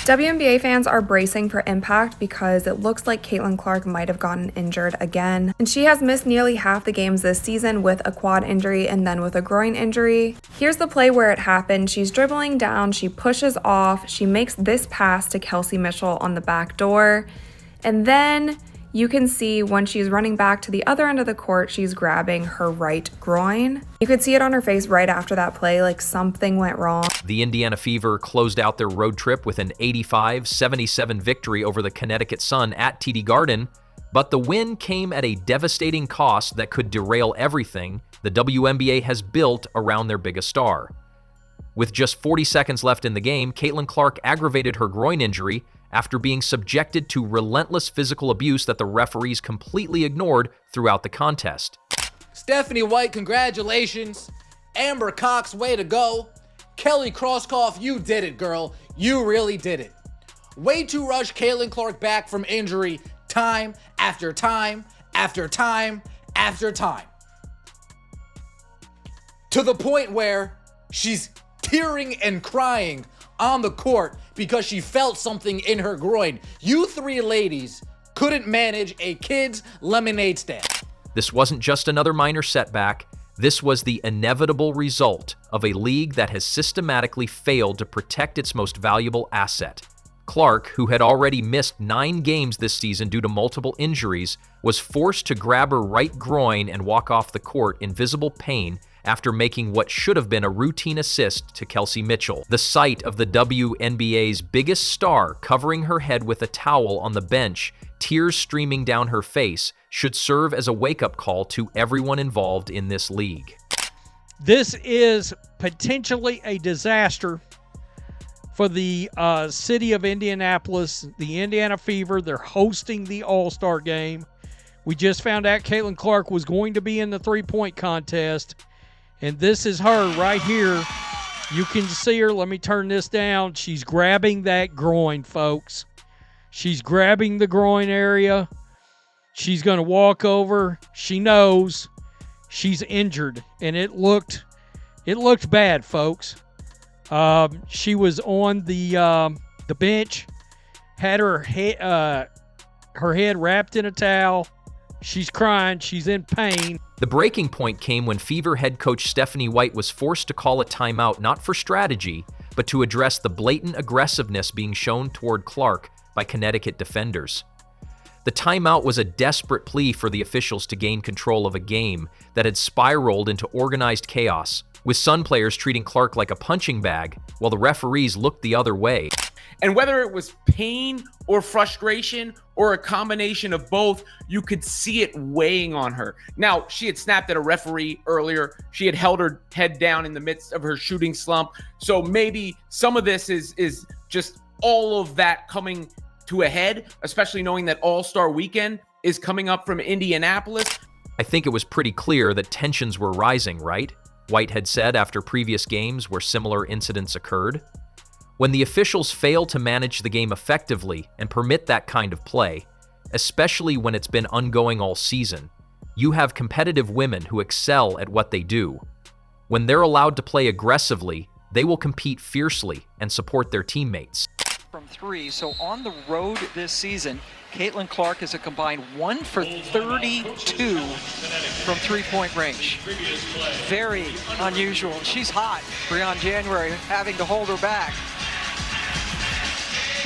WNBA fans are bracing for impact because it looks like Caitlin Clark might have gotten injured again. And she has missed nearly half the games this season with a quad injury and then with a groin injury. Here's the play where it happened. She's dribbling down, she pushes off, she makes this pass to Kelsey Mitchell on the back door. And then you can see when she's running back to the other end of the court, she's grabbing her right groin. You could see it on her face right after that play, like something went wrong. The Indiana Fever closed out their road trip with an 85-77 victory over the Connecticut Sun at TD Garden, but the win came at a devastating cost that could derail everything the WNBA has built around their biggest star. With just 40 seconds left in the game, Caitlin Clark aggravated her groin injury after being subjected to relentless physical abuse that the referees completely ignored throughout the contest. Stephanie White, congratulations. Amber Cox, way to go. Kelly Krauskopf, you did it, girl. You really did it. Way to rush Caitlin Clark back from injury time after time after time after time. To the point where she's tearing and crying on the court because she felt something in her groin. You three ladies couldn't manage a kid's lemonade stand. This wasn't just another minor setback. This was the inevitable result of a league that has systematically failed to protect its most valuable asset. Clark, who had already missed 9 games this season due to multiple injuries, was forced to grab her right groin and walk off the court in visible pain after making what should have been a routine assist to Kelsey Mitchell. The sight of the WNBA's biggest star covering her head with a towel on the bench, tears streaming down her face, should serve as a wake-up call to everyone involved in this league. This is potentially a disaster for the city of Indianapolis, the Indiana Fever. They're hosting the All-Star game. We just found out Caitlin Clark was going to be in the three-point contest. And this is her right here. You can see her. Let me turn this down. She's grabbing that groin, folks. She's grabbing the groin area. She's going to walk over. She knows she's injured. And it looked bad, folks. She was on the bench, had her head wrapped in a towel. She's crying. She's in pain. The breaking point came when Fever head coach Stephanie White was forced to call a timeout not for strategy, but to address the blatant aggressiveness being shown toward Clark by Connecticut defenders. The timeout was a desperate plea for the officials to gain control of a game that had spiraled into organized chaos, with Sun players treating Clark like a punching bag while the referees looked the other way. And whether it was pain or frustration or a combination of both, you could see it weighing on her. Now, she had snapped at a referee earlier. She had held her head down in the midst of her shooting slump. So maybe some of this is just all of that coming to a head, especially knowing that All-Star Weekend is coming up from Indianapolis. I think it was pretty clear that tensions were rising, right? White had said after previous games where similar incidents occurred. When the officials fail to manage the game effectively and permit that kind of play, especially when it's been ongoing all season, you have competitive women who excel at what they do. When they're allowed to play aggressively, they will compete fiercely and support their teammates. From 3, so on the road this season, Caitlin Clark is a combined 1 for 32 from three-point range. Very unusual. She's hot. Breon January having to hold her back.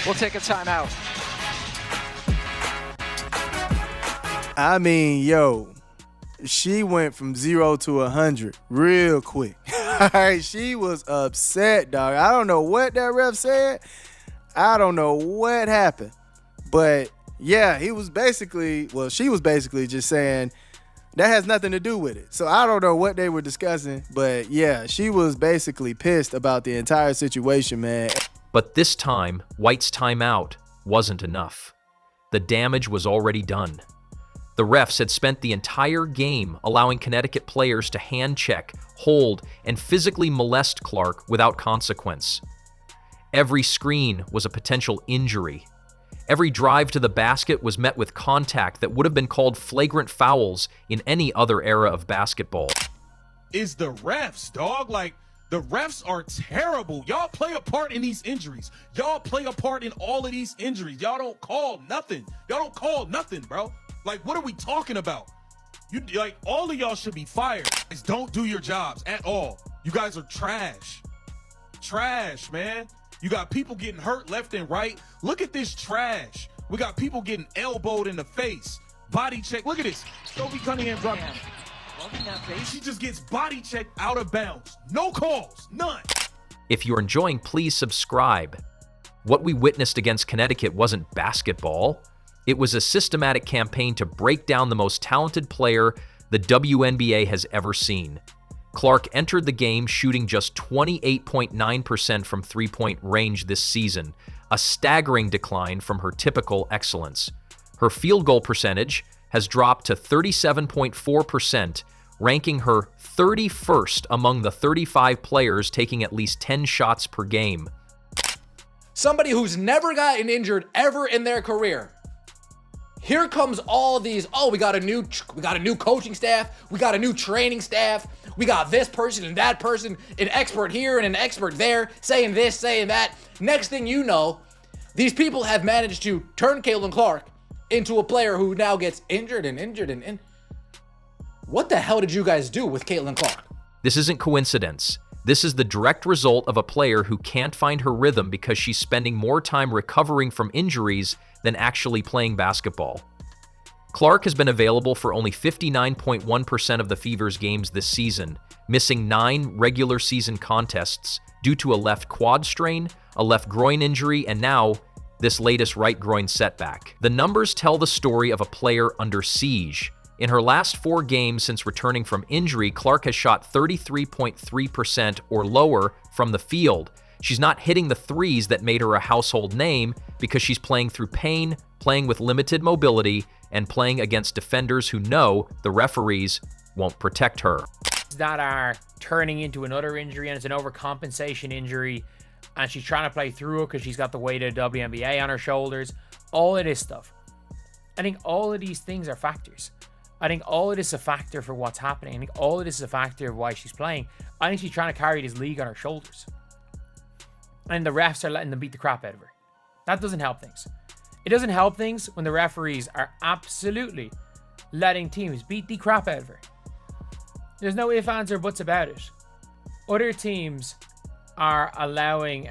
We'll take a timeout. I mean, yo, she went from 0 to 100 real quick. She was upset, dog. I don't know what that ref said. I don't know what happened. But, yeah, she was basically just saying that has nothing to do with it. So I don't know what they were discussing. But, yeah, she was basically pissed about the entire situation, man. But this time, White's timeout wasn't enough. The damage was already done. The refs had spent the entire game allowing Connecticut players to hand check, hold, and physically molest Clark without consequence. Every screen was a potential injury. Every drive to the basket was met with contact that would have been called flagrant fouls in any other era of basketball. Is the refs, dog. Like, The refs are terrible. Y'all play a part in these injuries. Y'all play a part in all of these injuries. Y'all don't call nothing. Y'all don't call nothing, bro. Like, what are we talking about? You like, all of y'all should be fired. Guys, don't do your jobs at all. You guys are trash. Trash, man. You got people getting hurt left and right. Look at this trash. We got people getting elbowed in the face. Body check. Look at this. Sophie Cunningham dropped. She just gets body checked out of bounds. No calls. None. If you're enjoying, please subscribe. What we witnessed against Connecticut wasn't basketball. It was a systematic campaign to break down the most talented player the WNBA has ever seen. Clark entered the game shooting just 28.9% from three-point range this season, a staggering decline from her typical excellence. Her field goal percentage has dropped to 37.4%, ranking her 31st among the 35 players taking at least 10 shots per game. Somebody who's never gotten injured ever in their career. Here comes all these, we got a new coaching staff, we got a new training staff, we got this person and that person, an expert here and an expert there, saying this, saying that. Next thing you know, these people have managed to turn Caitlin Clark into a player who now gets injured. What the hell did you guys do with Caitlin Clark? This isn't coincidence. This is the direct result of a player who can't find her rhythm because she's spending more time recovering from injuries than actually playing basketball. Clark has been available for only 59.1% of the Fever's games this season, missing 9 regular season contests due to a left quad strain, a left groin injury, and now this latest right groin setback. The numbers tell the story of a player under siege. In her last 4 games since returning from injury, Clark has shot 33.3% or lower from the field. She's not hitting the threes that made her a household name because she's playing through pain, playing with limited mobility, and playing against defenders who know the referees won't protect her. That are turning into another injury, and it's an overcompensation injury, and she's trying to play through it because she's got the weight of WNBA on her shoulders. All of this stuff. I think all of these things are factors. I think all of this is a factor for what's happening. I think all of this is a factor of why she's playing. I think she's trying to carry this league on her shoulders. And the refs are letting them beat the crap out of her. That doesn't help things. It doesn't help things when the referees are absolutely letting teams beat the crap out of her. There's no ifs, ands, or buts about it. Other teams are allowing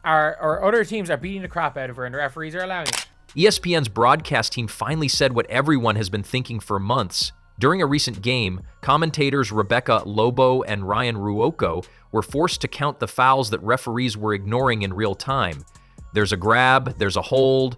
other teams are beating the crap out of her, and the referees are allowing it. ESPN's broadcast team finally said what everyone has been thinking for months. During a recent game, commentators Rebecca Lobo and Ryan Ruocco were forced to count the fouls that referees were ignoring in real time. There's a grab, there's a hold,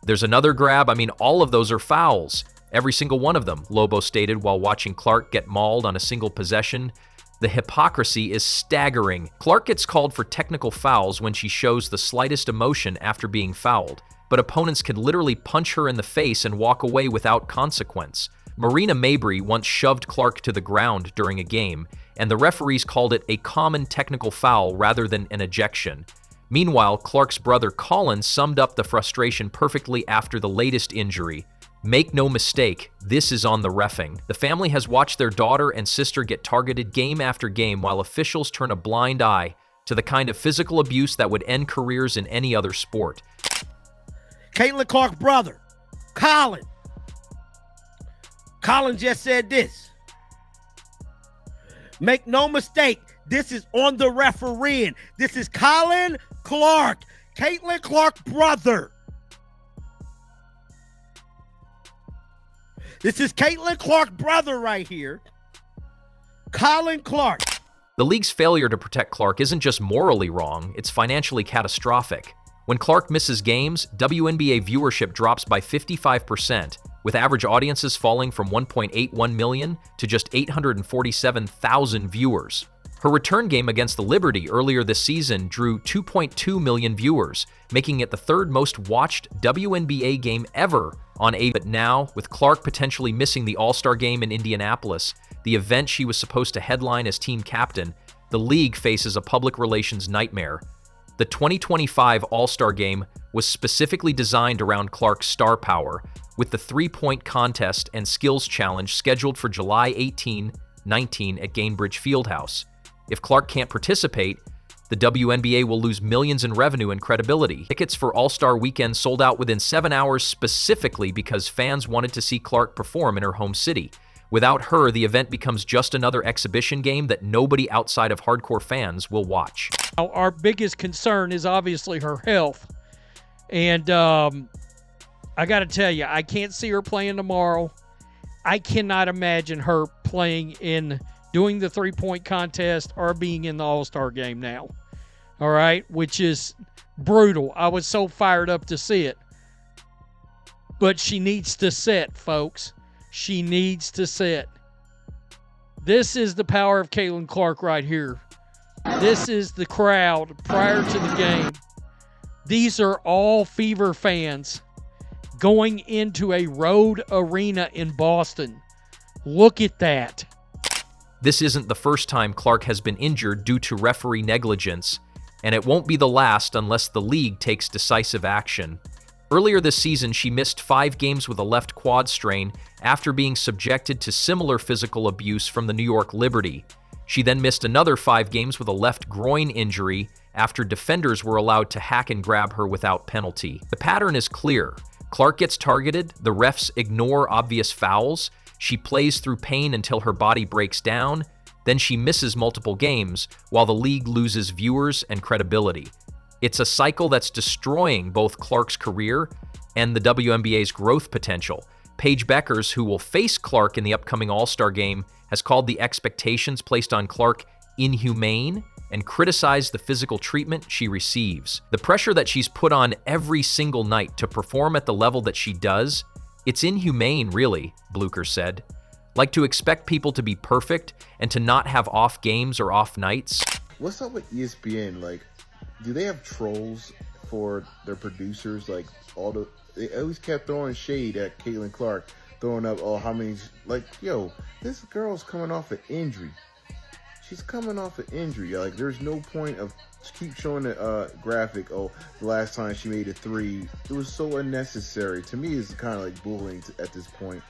there's another grab. I mean, all of those are fouls. Every single one of them, Lobo stated while watching Clark get mauled on a single possession. The hypocrisy is staggering. Clark gets called for technical fouls when she shows the slightest emotion after being fouled, but opponents can literally punch her in the face and walk away without consequence. Marina Mabrey once shoved Clark to the ground during a game, and the referees called it a common technical foul rather than an ejection. Meanwhile, Clark's brother Colin summed up the frustration perfectly after the latest injury. Make no mistake, this is on the reffing. The family has watched their daughter and sister get targeted game after game while officials turn a blind eye to the kind of physical abuse that would end careers in any other sport. Caitlin Clark's brother, Colin. Colin just said this. Make no mistake, this is on the refereeing. This is Colin Clark, Caitlin Clark's brother. This is Caitlin Clark's brother right here. Colin Clark. The league's failure to protect Clark isn't just morally wrong, it's financially catastrophic. When Clark misses games, WNBA viewership drops by 55%, with average audiences falling from 1.81 million to just 847,000 viewers. Her return game against the Liberty earlier this season drew 2.2 million viewers, making it the 3rd most watched WNBA game ever on A. But now, with Clark potentially missing the All-Star game in Indianapolis, the event she was supposed to headline as team captain, the league faces a public relations nightmare. The 2025 All-Star Game was specifically designed around Clark's star power, with the three-point contest and skills challenge scheduled for July 18 19 at Gainbridge Fieldhouse. If Clark can't participate, the WNBA will lose millions in revenue and credibility. Tickets for All-Star Weekend sold out within 7 hours specifically because fans wanted to see Clark perform in her home city. Without her, the event becomes just another exhibition game that nobody outside of hardcore fans will watch. Our biggest concern is obviously her health. And I got to tell you, I can't see her playing tomorrow. I cannot imagine her playing doing the three-point contest or being in the All-Star game now. All right, which is brutal. I was so fired up to see it. But she needs to set, folks. She needs to set. This is the power of Caitlin Clark right here. This is the crowd prior to the game. These are all Fever fans going into a road arena in Boston. Look at that. This isn't the first time Clark has been injured due to referee negligence, and it won't be the last unless the league takes decisive action. Earlier this season, she missed 5 games with a left quad strain after being subjected to similar physical abuse from the New York Liberty. She then missed another 5 games with a left groin injury after defenders were allowed to hack and grab her without penalty. The pattern is clear. Clark gets targeted, the refs ignore obvious fouls, she plays through pain until her body breaks down, then she misses multiple games while the league loses viewers and credibility. It's a cycle that's destroying both Clark's career and the WNBA's growth potential. Paige Beckers, who will face Clark in the upcoming All-Star game, has called the expectations placed on Clark inhumane and criticized the physical treatment she receives. The pressure that she's put on every single night to perform at the level that she does, it's inhumane, really, Blucher said. Like to expect people to be perfect and to not have off games or off nights. What's up with ESPN? Like, do they have trolls for their producers? Like, they always kept throwing shade at Caitlin Clark, throwing up, oh, how many, like, yo, this girl's coming off an injury. She's coming off an injury. Like, there's no point of keep showing the graphic. Oh, the last time she made a 3, it was so unnecessary. To me, it's kind of like bullying at this point.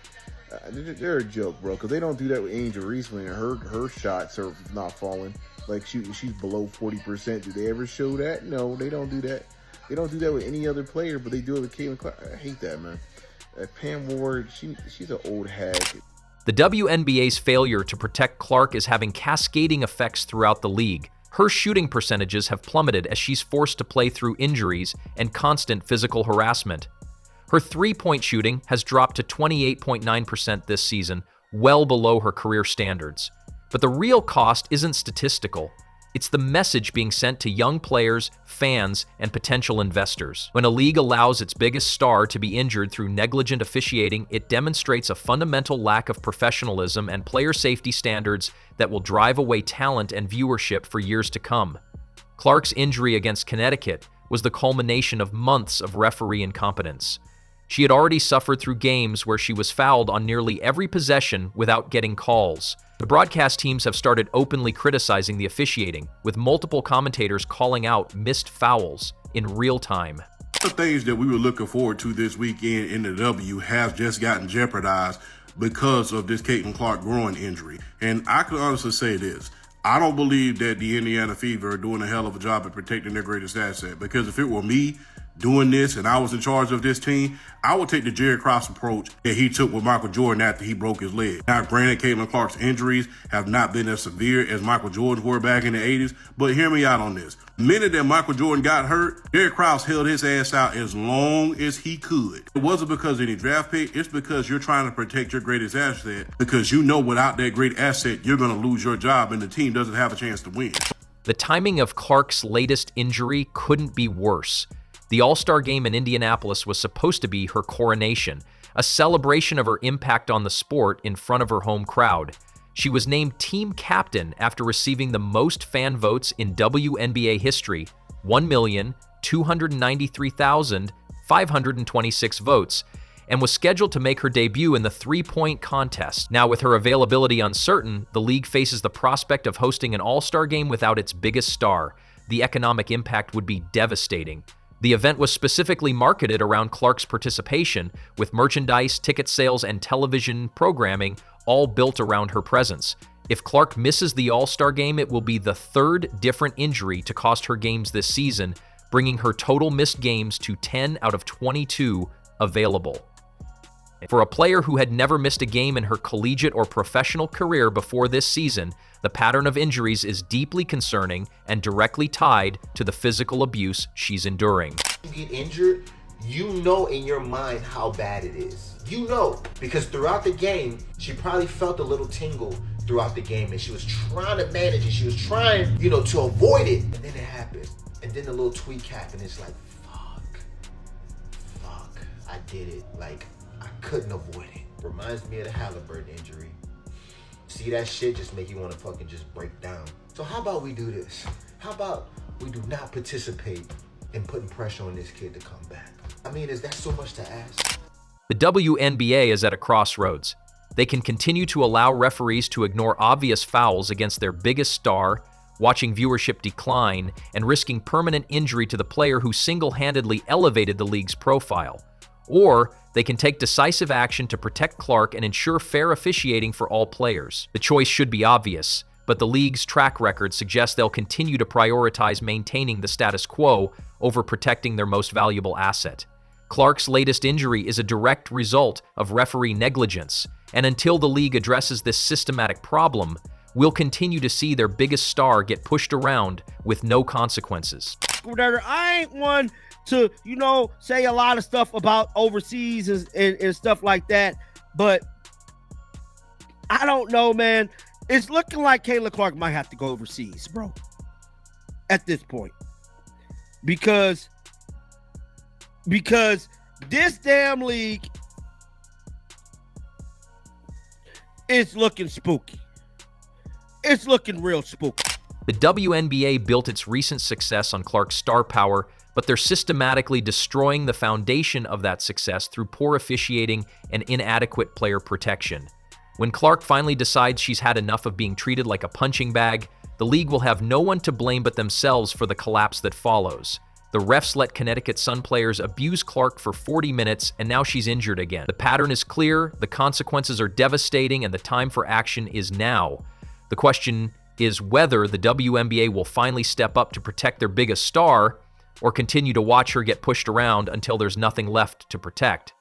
They're a joke, bro, because they don't do that with Angel Reese when her shots are not falling. Like, she's below 40%. Do they ever show that? No, they don't do that. They don't do that with any other player, but they do it with Caitlin Clark. I hate that, man. Pam Ward, she's an old hag. The WNBA's failure to protect Clark is having cascading effects throughout the league. Her shooting percentages have plummeted as she's forced to play through injuries and constant physical harassment. Her three-point shooting has dropped to 28.9% this season, well below her career standards. But the real cost isn't statistical. It's the message being sent to young players, fans, and potential investors. When a league allows its biggest star to be injured through negligent officiating, it demonstrates a fundamental lack of professionalism and player safety standards that will drive away talent and viewership for years to come. Clark's injury against Connecticut was the culmination of months of referee incompetence. She had already suffered through games where she was fouled on nearly every possession without getting calls. The broadcast teams have started openly criticizing the officiating, with multiple commentators calling out missed fouls in real time. The things that we were looking forward to this weekend in the W have just gotten jeopardized because of this Caitlin Clark groin injury. And I can honestly say this. I don't believe that the Indiana Fever are doing a hell of a job at protecting their greatest asset, because if it were me doing this and I was in charge of this team, I would take the Jerry Krause approach that he took with Michael Jordan after he broke his leg. Now, granted, Caitlin Clark's injuries have not been as severe as Michael Jordan's were back in the 80s, but hear me out on this. The minute that Michael Jordan got hurt, Jerry Krause held his ass out as long as he could. It wasn't because of any draft pick, it's because you're trying to protect your greatest asset, because you know without that great asset, you're going to lose your job and the team doesn't have a chance to win. The timing of Clark's latest injury couldn't be worse. The All-Star game in Indianapolis was supposed to be her coronation, a celebration of her impact on the sport in front of her home crowd. She was named team captain after receiving the most fan votes in WNBA history, 1,293,526 votes, and was scheduled to make her debut in the three-point contest. Now, with her availability uncertain, the league faces the prospect of hosting an All-Star game without its biggest star. The economic impact would be devastating. The event was specifically marketed around Clark's participation, with merchandise, ticket sales, and television programming all built around her presence. If Clark misses the All-Star game, it will be the third different injury to cost her games this season, bringing her total missed games to 10 out of 22 available. For a player who had never missed a game in her collegiate or professional career before this season, the pattern of injuries is deeply concerning and directly tied to the physical abuse she's enduring. You get injured, you know in your mind how bad it is. You know, because throughout the game, she probably felt a little tingle throughout the game, and she was trying to manage it. She was trying, to avoid it. And then it happened. And then the little tweak happened. It's like, fuck, I did it. Like, I couldn't avoid it. Reminds me of the Halliburton injury. See that shit just make you want to fucking just break down. So how about we do this? How about we do not participate in putting pressure on this kid to come back? I mean, is that so much to ask? The WNBA is at a crossroads. They can continue to allow referees to ignore obvious fouls against their biggest star, watching viewership decline, and risking permanent injury to the player who single-handedly elevated the league's profile. Or they can take decisive action to protect Clark and ensure fair officiating for all players. The choice should be obvious, but the league's track record suggests they'll continue to prioritize maintaining the status quo over protecting their most valuable asset. Clark's latest injury is a direct result of referee negligence, and until the league addresses this systematic problem, we'll continue to see their biggest star get pushed around with no consequences. I ain't one to, say a lot of stuff about overseas and stuff like that, but I don't know, man. It's looking like Caitlin Clark might have to go overseas, bro, at this point. Because this damn league is looking spooky. It's looking real spooky. The WNBA built its recent success on Clark's star power, but they're systematically destroying the foundation of that success through poor officiating and inadequate player protection. When Clark finally decides she's had enough of being treated like a punching bag, the league will have no one to blame but themselves for the collapse that follows. The refs let Connecticut Sun players abuse Clark for 40 minutes, and now she's injured again. The pattern is clear, the consequences are devastating, and the time for action is now. The question is whether the WNBA will finally step up to protect their biggest star, or continue to watch her get pushed around until there's nothing left to protect.